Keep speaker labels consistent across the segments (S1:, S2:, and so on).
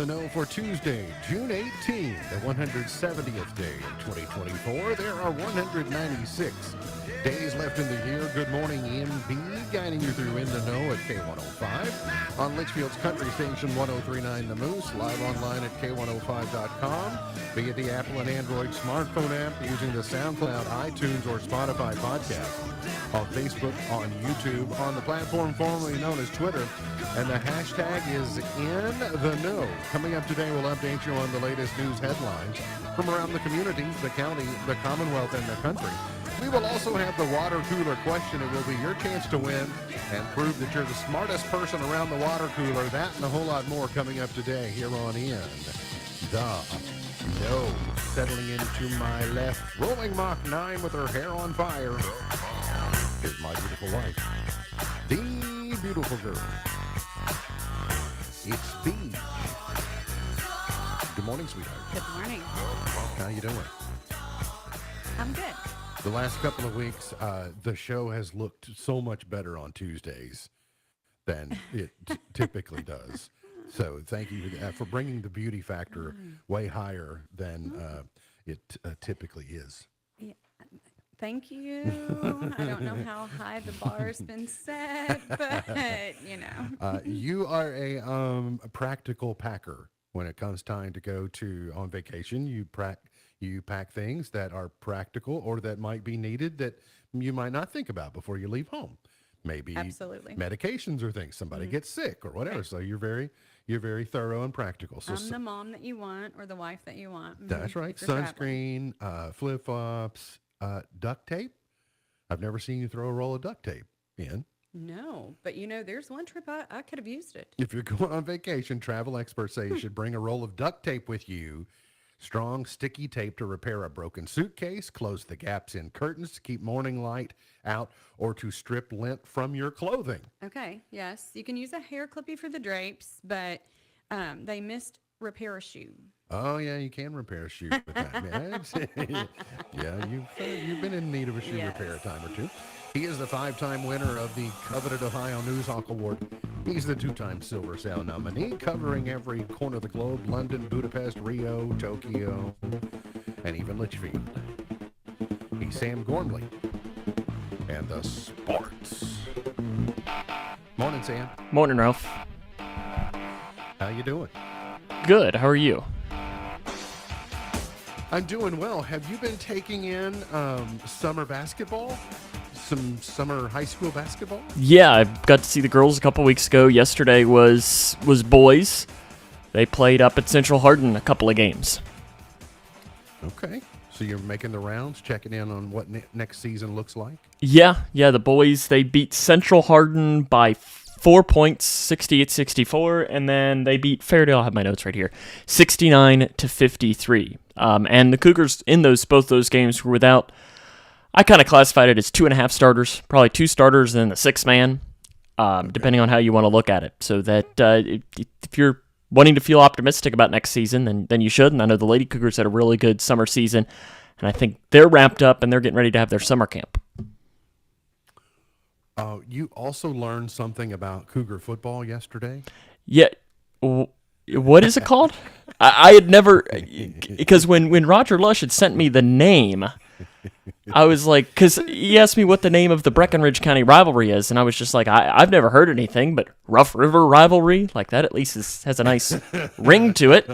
S1: the Know for Tuesday, June 18, the 170th day in 2024. There are 196 days left in the year. Good morning, MB, guiding you through In the Know at K105. On Litchfield's country station 1039 The Moose, live online at K105.com, via the Apple and Android smartphone app, using the SoundCloud, iTunes, or Spotify podcast. On Facebook, on YouTube, on the platform formerly known as Twitter, and the hashtag is In the Know. Coming up today, we'll update you on the latest news headlines from around the community, the county, the Commonwealth, and the country. We will also have the water cooler question. It will be your chance to win and prove that you're the smartest person around the water cooler. That and a whole lot more coming up today here on In the Know. Settling into my left, rolling Mach 9 with her hair on fire, is my beautiful wife, the beautiful girl. It's Beach. Good morning, sweetheart.
S2: Good morning.
S1: How you doing?
S2: I'm good.
S1: The last couple of weeks, the show has looked so much better on Tuesdays than it typically does. So thank you for bringing the beauty factor way higher than it typically is.
S2: Yeah. Thank you. I don't know how high the bar's been set, but you know.
S1: You are a practical packer when it comes time to go on vacation. You pack things that are practical or that might be needed that you might not think about before you leave home. Maybe
S2: Absolutely.
S1: medications or things. Somebody gets sick or whatever. Right. So you're very thorough and practical. So
S2: I'm the mom that you want or the wife that you want.
S1: That's right. Sunscreen, flip-flops, duct tape. I've never seen you throw a roll of duct tape in.
S2: No, but you know, there's one trip I could have used it.
S1: If you're going on vacation, travel experts say you should bring a roll of duct tape with you. Strong, sticky tape to repair a broken suitcase, close the gaps in curtains to keep morning light out, or to strip lint from your clothing.
S2: Okay, yes. You can use a hair clippy for the drapes, but they missed repair a shoe.
S1: Oh, yeah, you can repair a shoe with that. Yeah, you've been in need of a shoe repair a time or two. He is the 5-time winner of the coveted Ohio Newshawk Award. He's the 2-time Silver Sound nominee, covering every corner of the globe: London, Budapest, Rio, Tokyo, and even Litchfield. He's Sam Gormley and the Sports. Morning, Sam.
S3: Morning, Ralph.
S1: How you doing?
S3: Good. How are you?
S1: I'm doing well. Have you been taking in summer basketball? Some summer high school basketball?
S3: Yeah, I got to see the girls a couple weeks ago. Yesterday was boys. They played up at Central Hardin a couple of games.
S1: Okay. So you're making the rounds, checking in on what next season looks like?
S3: Yeah, the boys, they beat Central Hardin by 4 points, 68-64, and then they beat Fairdale, I have my notes right here, 69-53. And the Cougars in both those games were without, I kind of classified it as 2.5 starters, probably 2 starters and then the 6th man, depending on how you want to look at it. So that if you're wanting to feel optimistic about next season, then you should. And I know the Lady Cougars had a really good summer season, and I think they're wrapped up and they're getting ready to have their summer camp.
S1: You also learned something about Cougar football yesterday?
S3: Yeah. What is it called? I had never, because when Roger Lush had sent me the name, I was like, because he asked me what the name of the Breckenridge County rivalry is, and I was just like, I've never heard anything, but Rough River rivalry, like that at least has a nice ring to it.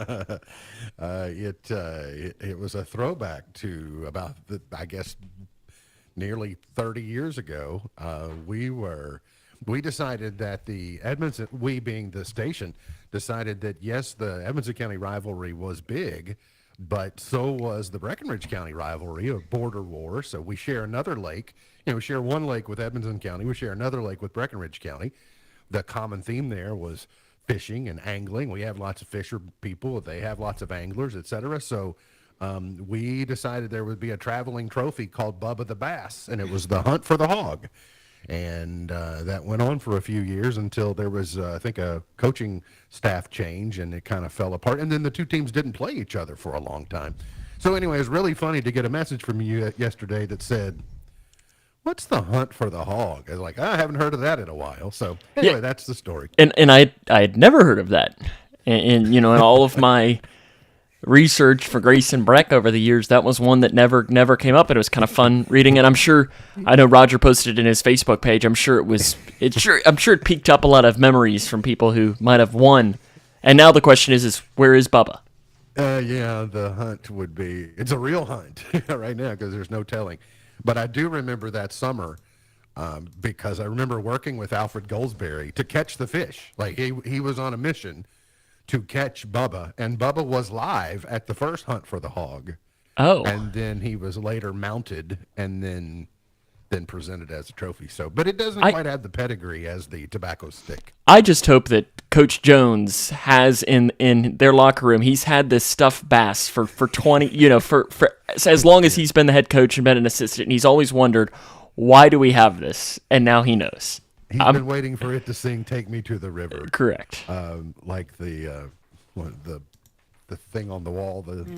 S1: It was a throwback to about, I guess, nearly 30 years ago. We decided that the Edmonton, we being the station, decided that yes, the Edmonton County rivalry was big, but so was the Breckenridge County rivalry, a border war. So we share another lake. We share one lake with Edmonton County. We share another lake with Breckenridge County. The common theme there was fishing and angling. We have lots of fisher people. They have lots of anglers, etc. So we decided there would be a traveling trophy called Bubba the Bass, and it was the hunt for the hog. And that went on for a few years until there was, I think, a coaching staff change, and it kind of fell apart. And then the two teams didn't play each other for a long time. So anyway, it was really funny to get a message from you yesterday that said, what's the hunt for the hog? I was like, I haven't heard of that in a while. So anyway, that's the story.
S3: And I had never heard of that. And in all of my research for Grayson Breck over the years, that was one that never came up, and it was kind of fun reading it. I know Roger posted it in his Facebook page. I'm sure it piqued up a lot of memories from people who might have won. And now the question is where is Bubba?
S1: Yeah, the hunt would be, it's a real hunt right now because there's no telling. But I do remember that summer because I remember working with Alfred Goldsberry to catch the fish. Like he was on a mission to catch Bubba, and Bubba was live at the first hunt for the hog.
S3: Oh.
S1: And then he was later mounted and then presented as a trophy. So, but it doesn't quite have the pedigree as the tobacco stick.
S3: I just hope that Coach Jones has in their locker room, he's had this stuffed bass for 20, for as long as he's been the head coach and been an assistant, and he's always wondered, why do we have this? And now he knows.
S1: He's been waiting for it to sing "Take Me to the River."
S3: Correct.
S1: Like the thing on the wall,
S2: those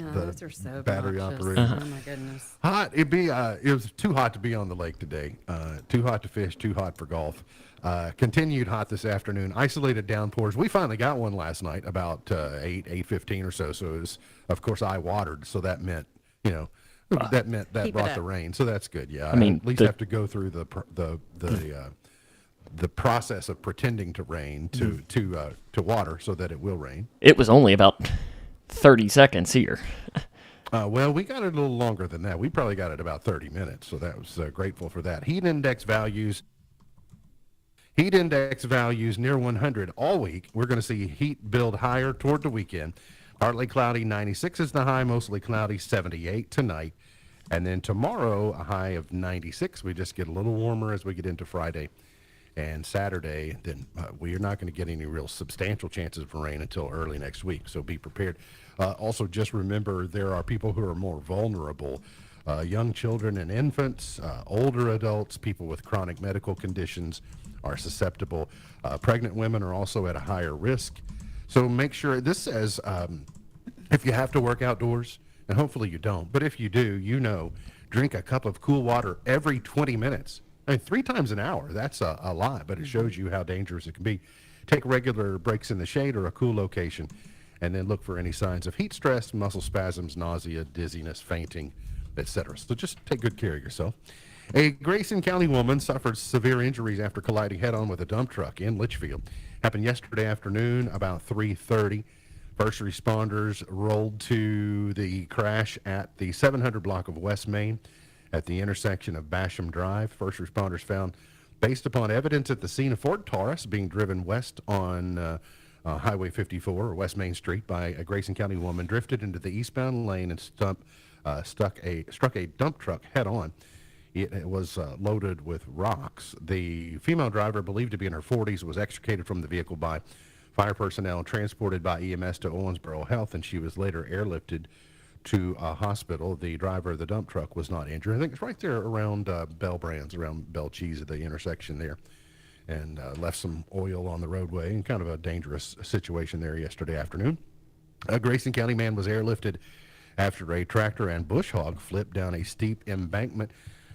S2: are so
S1: battery
S2: obnoxious.
S1: operated.
S2: Oh my goodness.
S1: Hot. It was too hot to be on the lake today. Too hot to fish. Too hot for golf. Continued hot this afternoon. Isolated downpours. We finally got one last night about 8:15 or so. So it was, of course, I watered. So that meant that brought the rain. So that's good. Yeah. I at least have to go through the process of pretending to rain to water so that it will rain.
S3: It was only about 30 seconds here.
S1: Well, we got it a little longer than that. We probably got it about 30 minutes, so that was grateful for that. Heat index values near 100 all week. We're going to see heat build higher toward the weekend. Partly cloudy, 96 is the high, mostly cloudy, 78 tonight. And then tomorrow, a high of 96. We just get a little warmer as we get into Friday and Saturday. Then we are not going to get any real substantial chances for rain until early next week, so be prepared. Also, just remember there are people who are more vulnerable, young children and infants, older adults, people with chronic medical conditions are susceptible. Pregnant women are also at a higher risk. So make sure, this says if you have to work outdoors, and hopefully you don't, but if you do, drink a cup of cool water every 20 minutes. I mean, 3 times an hour, that's a lot, but it shows you how dangerous it can be. Take regular breaks in the shade or a cool location, and then look for any signs of heat stress, muscle spasms, nausea, dizziness, fainting, etc. So just take good care of yourself. A Grayson County woman suffered severe injuries after colliding head-on with a dump truck in Litchfield. Happened yesterday afternoon about 3:30. First responders rolled to the crash at the 700 block of West Main at the intersection of Basham Drive. First responders found, based upon evidence at the scene, a Ford Taurus being driven west on Highway 54 or West Main Street by a Grayson County woman, drifted into the eastbound lane and struck a dump truck head-on. It was loaded with rocks. The female driver, believed to be in her 40s, was extricated from the vehicle by fire personnel and transported by EMS to Owensboro Health, and she was later airlifted to a hospital. The driver of the dump truck was not injured. I think it's right there around Bell Brands, around Bell Cheese at the intersection there, and left some oil on the roadway, and kind of a dangerous situation there yesterday afternoon. A Grayson County man was airlifted after a tractor and bush hog flipped down a steep embankment.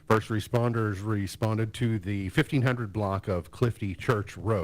S1: First responders responded to the 1500 block of Clifty Church Road.